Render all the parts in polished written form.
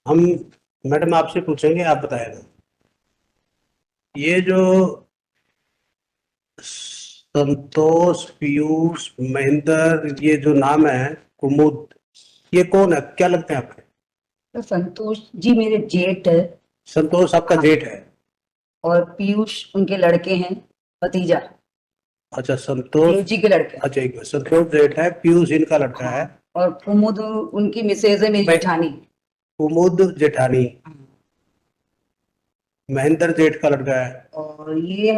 हम मैडम आपसे पूछेंगे, आप बताएगा। ये जो संतोष, पीयूष, महेंद्र, ये जो नाम है, कुमुद, ये कौन है, क्या लगते हैं आपके? तो संतोष जी मेरे जेठ है। संतोष आपका हाँ, जेठ है? और पीयूष उनके लड़के हैं, भतीजा। अच्छा, संतोष। जेठ जी के लड़के। अच्छा, एक मिनट, संतोष जेठ है, पीयूष इनका लड़का है। हाँ, और कुमुद उनकी मिसेज है, मेरी मैं जेठानी। कुमुद जेठानी, हाँ, महेंद्र जेठ का लड़का है। और ये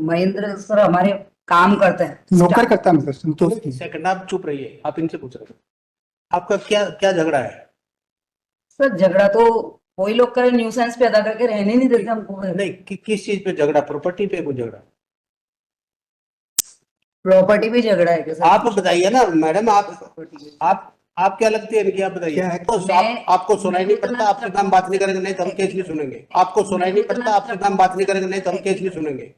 महेंद्र सर हमारे काम करते हैं, नौकर करता है मतलब संतोष एक की। सेकंड, आप चुप रहिए, आप इनसे पूछ रहे हैं आपका क्या क्या झगड़ा है? सर झगड़ा तो वही लोग करे, न्यूसेंस पैदा करके रहने नहीं देते हमको। नहीं, किस चीज पे झगड़ा? प्रॉपर्टी पे कोई झगड़ा? प्रॉपर्टी पे झगड़ा है क्या सर? आप बताइए ना मैडम, आप प्रॉपर्टी आप आप क्या लगती है इनकी, आप बताइए। क्या है? आपको सुनाई नहीं पड़ता, आपसे काम बात नहीं करेंगे, नहीं तो हम केस नहीं सुनेंगे। आपको सुनाई नहीं पड़ता, आपसे काम बात नहीं करेंगे, नहीं तो हम केस नहीं सुनेंगे।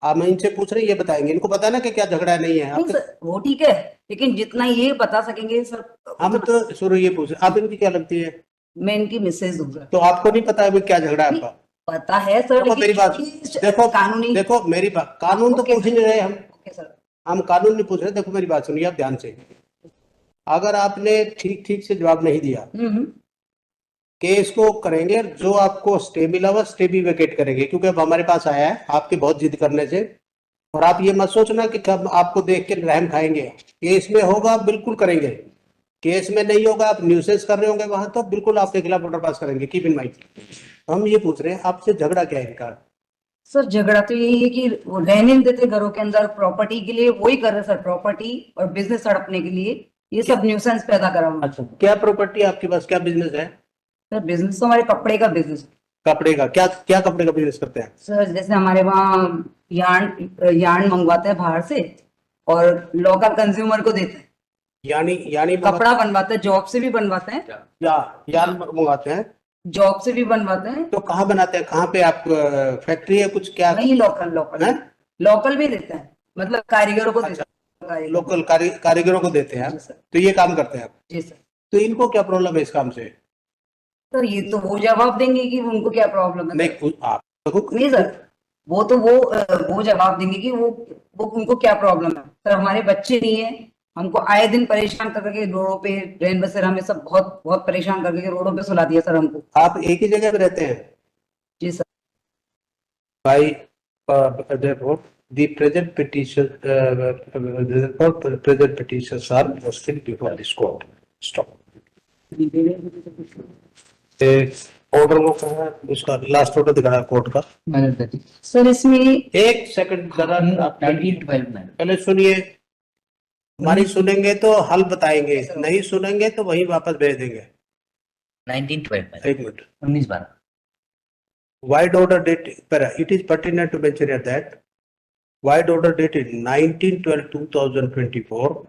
आप इनसे पूछ रहे हैं, ये बताएंगे, इनको पता है ना कि क्या झगड़ा नहीं है नहीं आप। सर, वो ठीक है, लेकिन जितना ये बता सकेंगे सर हम उतना। तो शुरू ये पूछ रहे, आप इनकी क्या लगती है? मैं इनकी मिसेज हूँ सर। तो आपको नहीं पता है अभी क्या झगड़ा है नहीं, आपका? पता है सर, देखो मेरी बात, लेकिन देखो कानूनी। देखो मेरी बात, कानून तो ओके पूछ ही नहीं रहे हम। Okay sir. हम कानून नहीं पूछ रहे, देखो मेरी बात सुनिए आप ध्यान से। अगर आपने ठीक ठीक से जवाब नहीं दिया, हम्म। केस को करेंगे, जो आपको स्टे मिला हुआ स्टे भी वेकेट करेंगे, क्योंकि अब हमारे पास आया है आपके बहुत जिद करने से। और आप ये मत सोचना कि कब आपको देख के रहम खाएंगे। केस में होगा बिल्कुल करेंगे, केस में नहीं होगा, आप न्यूसेंस कर रहे होंगे वहां, तो बिल्कुल आपके खिलाफ ऑर्डर पास करेंगे, कीप इन माइंड। हम ये पूछ रहे हैं आपसे, झगड़ा क्या है इनका? सर झगड़ा तो यही है कि वो रहने नहीं देते घरों के अंदर, प्रॉपर्टी के लिए वही कर रहे सर, प्रॉपर्टी और बिजनेस हड़पने के लिए ये सब न्यूसेंस पैदा करा हुआ। अच्छा, क्या प्रॉपर्टी आपके पास, क्या बिजनेस है? सर बिजनेस तो हमारे कपड़े का बिजनेस। कपड़े का? क्या क्या कपड़े का बिजनेस करते हैं? सर जैसे हमारे वहाँ यार्न यार्न मंगवाते हैं बाहर से, और लोकल कंज्यूमर को देते हैं। यानी यानी कपड़ा बनवाते हैं, जॉब से भी बनवाते हैं। या यार मंगवाते हैं? जॉब से भी बनवाते हैं। तो कहाँ बनाते हैं, कहाँ पे आप, फैक्ट्री है कुछ क्या? वही लोकल लोकल है? लोकल भी देते हैं, मतलब कारीगरों को अच्छा, देते हैं। लोकल कारीगरों को देते हैं आप? जी सर। तो ये काम करते हैं आप? जी सर। तो इनको क्या प्रॉब्लम है इस काम से? सर ये तो वो जवाब देंगे कि उनको क्या प्रॉब्लम है नहीं, सर। आप देखो। नहीं सर, वो तो वो जवाब देंगे कि वो उनको क्या प्रॉब्लम है सर। हमारे बच्चे नहीं है, हमको आए दिन परेशान कर करके रोडों पे, ट्रेन बसेरा हमें सब बहुत बहुत परेशान करके रोडों पे सुला दिया सर हमको। आप एक ही जगह पे रहते हैं? जी सर। भाई, therefore the present petition, therefore present petitions are posted before this court. Stop. Order को कहा, उसका लास्ट ऑर्डर दिखाया कोर्ट का। सर इसमें एक सेकंड जरा, आप पहले सुनिए, हमारी सुनेंगे तो हल बताएंगे, नहीं सुनेंगे तो वही वापस भेज देंगे। 1912 एक minute. 1912 Wide order date, it is pertinent to mention here that wide order dated 19/12/2024,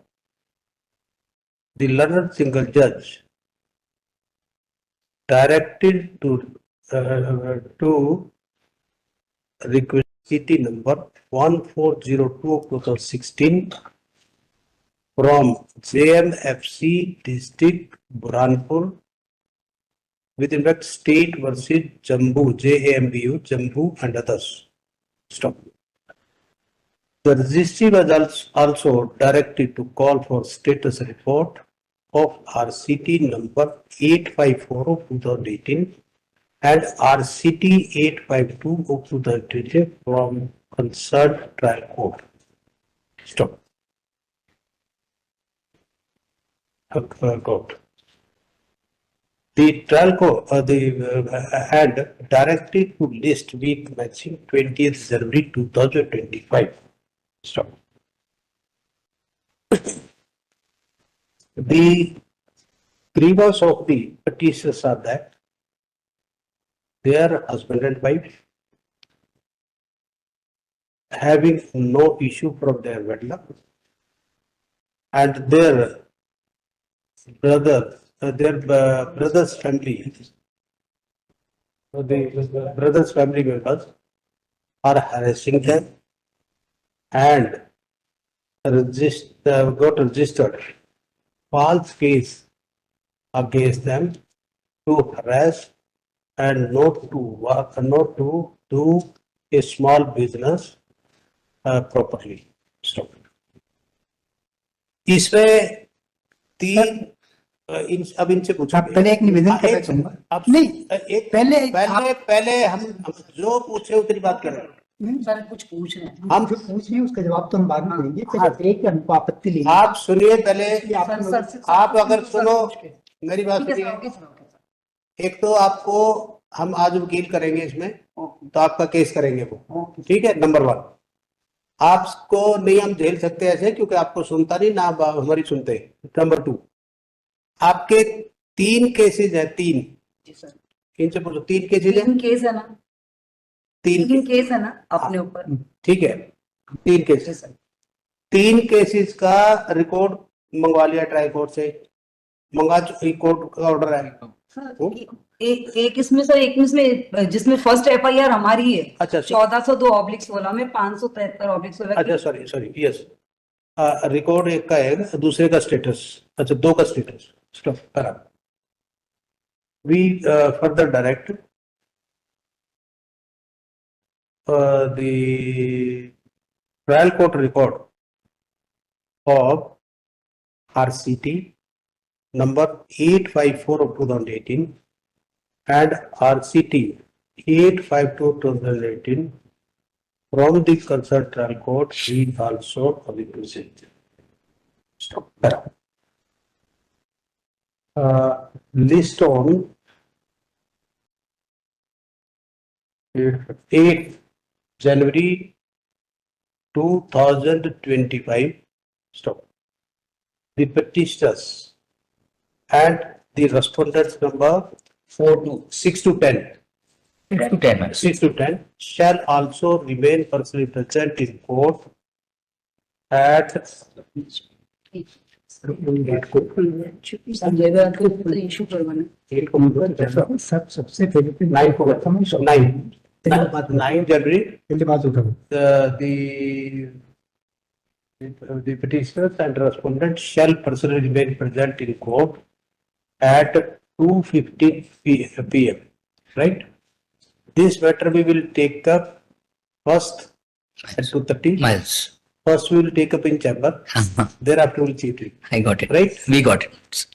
the learned single judge directed to request CT number 1402 of 2016 from JMFC District Burhanpur with impact state versus Jammu, JAMBU, Jammu and others. Stop. The registry was also directed to call for status report of RCT number 854 of 2018 and RCT 852 of 2018 from concerned trial court. Stop. Court. The trial court had directed to list week matching 20th January 2025. Stop. The grievance of the petitioners are that their husband and wife having no issue from their wedlock, and their brother's family, the brother's family members are harassing them and got registered false case against them to harass and not to do a small business properly. Stop. इसमें तीन अब इनसे पूछा आप पहले एक निवेदन करना चाहूंगा। आप नहीं, एक पहले हम जो पूछे उतनी बात करें। सर कुछ पूछ रहे हैं। हम जो पूछ रहे हैं उसका जवाब तो हम बाद में देंगे, पहले एक हमको आपत्ति लेंगे। आप सुनिए पहले, सर, आप अगर सुनो मेरी बात ठीक है सर, सुनिए। Okay sir, okay sir. एक तो आपको हम आज वकील करेंगे इसमें, तो आपका केस करेंगे वो, ठीक है। नंबर 1, आपको नहीं हम झेल सकते ऐसे, क्योंकि आपको सुनता नहीं ना हमारी सुनते। नंबर 2, आपके 3 केसेस है, 3 जी सर। इनसे पूछो 3 केसेस है, 3 केस है ना, 3 3 केस है ना अपने ऊपर। ठीक है, 3 जी केसेस, सर। 3 केसेस का रिकॉर्ड मंगवा लिया ट्राई कोर्ट से, कोर्ट का ऑर्डर है। सर एक इसमें सर, एक इसमें जिसमें फर्स्ट एफआईआर हमारी है, अच्छा 1402/16 में 573/16। अच्छा, सॉरी यस, रिकॉर्ड एक का है, दूसरे का स्टेटस, अच्छा 2 का स्टेटस। स्टॉप करा। We further direct the trial court record of RCT number 854 of 2018 and RCT 852/2018 from the concerned trial court is also represented. Stop. List on 8 January 2025. Stop. The petitioners and the respondents number 6 to 10. 6 to 10, ma'am. 6 to 10 shall also remain personally present in court at issue करवाना। सबसे पहले 9 January. पहले बात उठाओ। The petitioners and respondents shall personally remain present in court at 2:15 p.m. Right? This matter we will take up first at 2:30. Miles. First we will take up in chamber. Thereafter we will see it. I got it. Right? We got it.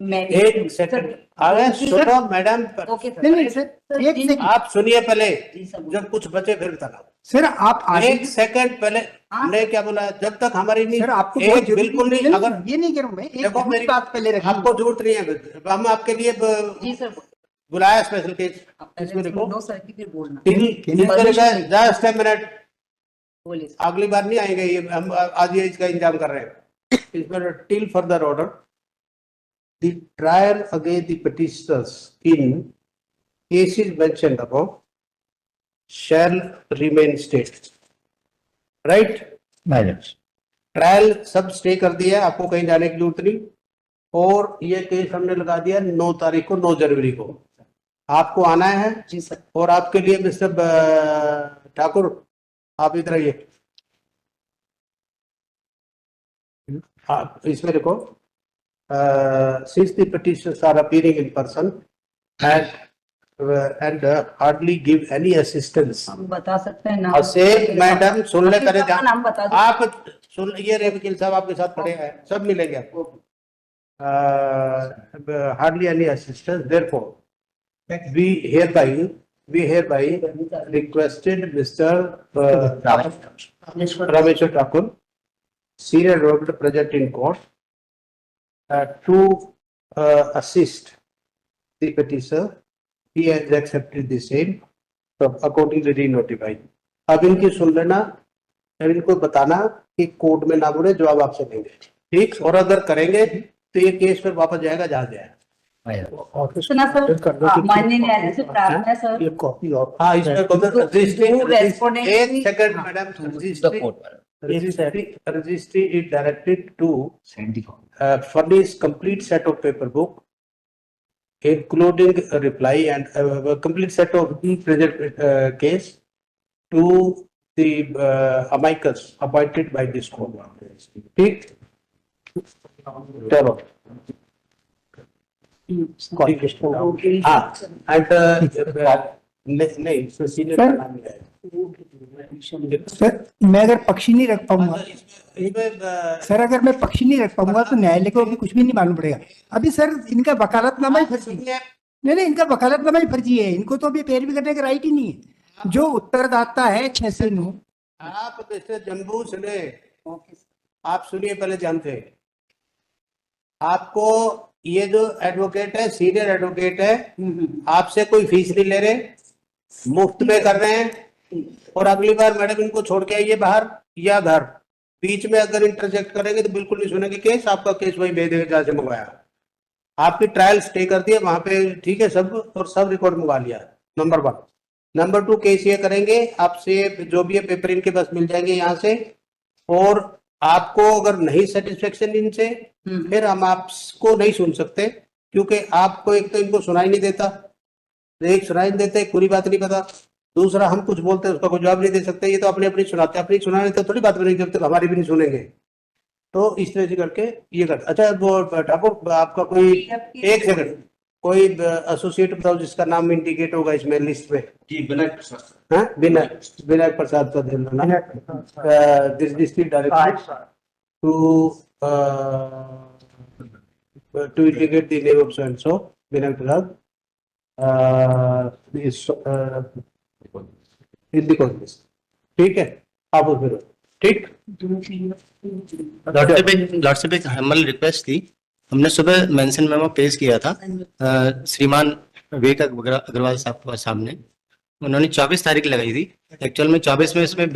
एक second, अगर सुनो madam, okay sir. नहीं sir, एक second आप सुनिए पहले, जी sir. जब कुछ बचे फिर बताना। सर आप एक सेकंड पहले, हमने क्या बोला, जब तक हमारी नहीं, सर आपको एक बिल्कुल नहीं, अगर ये नहीं करूँ मैं, एक देखो मेरी बात पहले रखिए। आपको जरूरत नहीं है, हम आपके लिए जी सर। बुलाया स्पेशल केस, आप इसमें पहले देखो सुनो सर, फिर बोलना। जस्ट ए मिनट, बोलिए सर। अगली बार नहीं आएंगे ये, हम आज ये इसका इंतजाम कर रहे हैं। इसमें till further order the trial against the petitioners in cases mentioned above shall remain stayed. Right? Miles. Trial सब स्टे कर दिया, आपको कहीं जाने की जरूरत नहीं, और ये केस हमने लगा दिया 9 तारीख को, 9 जनवरी को आपको आना है। जी सर। और आपके लिए मिस्टर ठाकुर, आप इधर आइए, आप इसमें देखो, since the petitions are appearing in person and hardly give any assistance. हम बता सकते हैं नाम। असेफ मैडम सुन ले, पहले ध्यान, नाम बता दो। आप सुन, ये रे वकील साहब आपके साथ खड़े हैं, सब मिलेंगे आपको। Hardly any assistance, therefore we hereby requested Mr. Rameshwar Thakur, senior advocate present in court, to assist the petitioner. He has accepted the same, so accordingly re-notified. अब इनकी सुन लेना, अब इनको बताना कि कोर्ट में ना बोले, जवाब आपसे देंगे, ठीक। और अगर करेंगे तो ये केस फिर वापस जाएगा जहाँ जाए। सुना सर, माननीय न्यायालय से प्रार्थना है सर। ये कॉपी और हाँ, इसमें एक second madam, registry is directed to furnish complete set of paper book, including a reply and a complete set of present case to the amicus appointed by this court. ठीक, चलो हाँ and नहीं इसमें senior का नाम नहीं है। Sir मैं अगर पक्षी नहीं रख पाऊंगा, इसमें सर अगर मैं पक्षी नहीं रख पाऊंगा तो न्यायालय को भी कुछ भी नहीं मालूम पड़ेगा। अभी सर इनका वकालतनामा ही फर्जी है। नहीं, इनका वकालतनामा ही फर्जी है, इनको तो अभी पैरवी करने का राइट ही नहीं है। जो उत्तरदाता है 6 से 9। आप जैसे जम्बू सुने, आप सुनिए पहले जानते हैं, आपको ये जो एडवोकेट है सीनियर एडवोकेट है, आपसे कोई फीस नहीं ले रहे, मुफ्त में कर रहे हैं। और अगली बार मैडम इनको छोड़ के आइए बाहर या घर, बीच में अगर इंटरजेक्ट करेंगे तो बिल्कुल नहीं सुनेंगे केस, आपका केस वही भेज देगा जहाँ से मंगवाया। आपकी ट्रायल स्टे कर दिया वहां पे, ठीक है सब, और सब रिकॉर्ड मंगा लिया, नंबर 1। नंबर 2 केस ये करेंगे आपसे, जो भी है पेपर इनके पास मिल जाएंगे यहाँ से, और आपको अगर नहीं सेटिस्फेक्शन इनसे, फिर हम आपको नहीं सुन सकते, क्योंकि आपको एक तो इनको सुनाई नहीं देता, एक सुनाई नहीं देता, एक पूरी बात नहीं पता, दूसरा हम कुछ बोलते हैं उसका कोई जवाब नहीं दे सकते। ये तो अपनी अपनी सुनाते, अपनी सुनाने तो थोड़ी बात बनेगी जब तक हमारी भी नहीं सुनेंगे। तो इस तरह से करके ये करते। अच्छा वो ठाकुर आपका कोई एक सेकंड, कोई एसोसिएट बताओ जिसका नाम इंडिकेट होगा इसमें लिस्ट पे। जी विनायक प्रसाद। हाँ विनायक प्रसाद का दे देना, district director to indicate the name of so and so, Vinay Prasad, is in the contest. ठीक है, आप फिर ठीक। लॉर्डशिप एक हम्बल रिक्वेस्ट थी, हमने सुबह मेंशन मेमो पेश किया था श्रीमान विवेक अग्रवाल साहब के सामने, उन्होंने 24 तारीख लगाई थी, एक्चुअल में 24 में इसमें